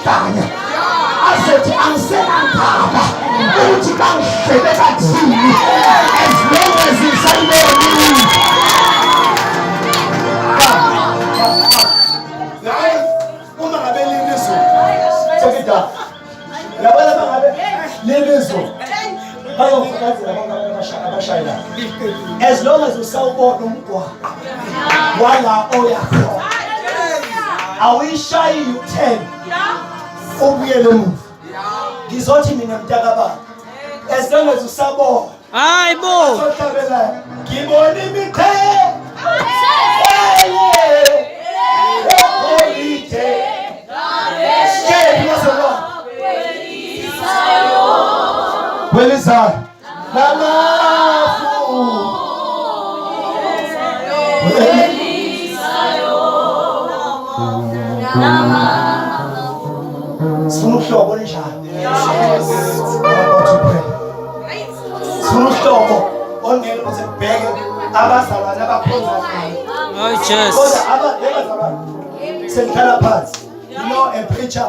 ngaganya asethi angisenandaba ukuthi kangishebe kathini as long as ngisalibonile. Uma ngabe lilizo sekida yabona bangabe lilizo bayofakazela abashayela as long as usawubona umgwaqo wala oyakho awishayi u10 ubuyele emuva. Ngizothi mina mntakababa as long as usabona hayibo ngibona imithe Welisa namafu sifuna uhlobo njani sifuna uhlobo ongeke uzibheke abazalwane abakhonza oh Jesus kodwa abazalwane senhlala phansi. You know a preacher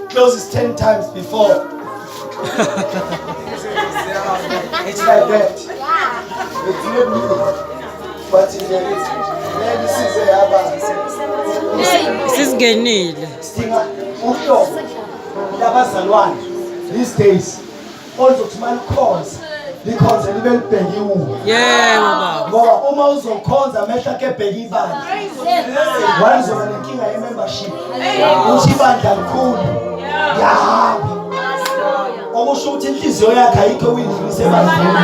closes 10 times before. It's like that. It's not me, but maybe sisingenile sidinga uhlobo labazalwane these days ozokuthi malikhonza likhonze libe libhekiwe. yebo baba Ngoba uma uzokhonza amehla ke ebheka ibandla walizoba nenkinga ye-membership uthi ibandla likhulu yahamba okusho ukuthi inhliziyo yakhe ayikho uyidlulise ebandleni.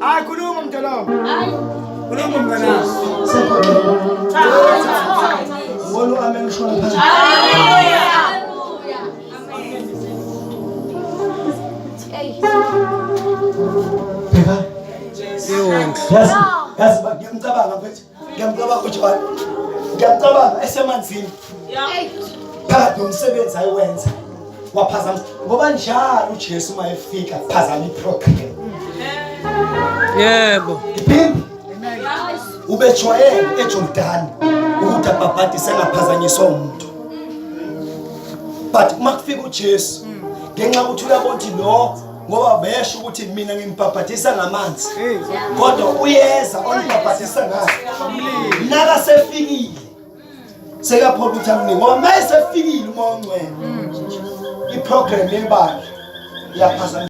Hayi khuluma Mdolomba. Khuluma mngana. Wolo amen shona phansi. Bheka. Yazi ngiyamcabanga mfethu. Ngiyamcabanga uJohn. Ngiyamcabanga esemanzini. Phakathi nomsebenzi ayiwenza. Waphazamisa ngoba njalo uJesu mayefika phazama iprogram. yebo Iphindi ubejwayele eJordan ukuthi ababhadise engaphazanyiswa umuntu. But uma kufika uJesu ngenxa ukuthi uyabona ukuthi lo ngoba besho ukuthi mina ngimbhabhadisa ngamanzi kodwa uyeza onibhabhadisa ngayo naka sefikile sekaphola ukuthi amini ngoba mayesefikile umoya ongcwele iprogram yebandla yaphazanyiswa.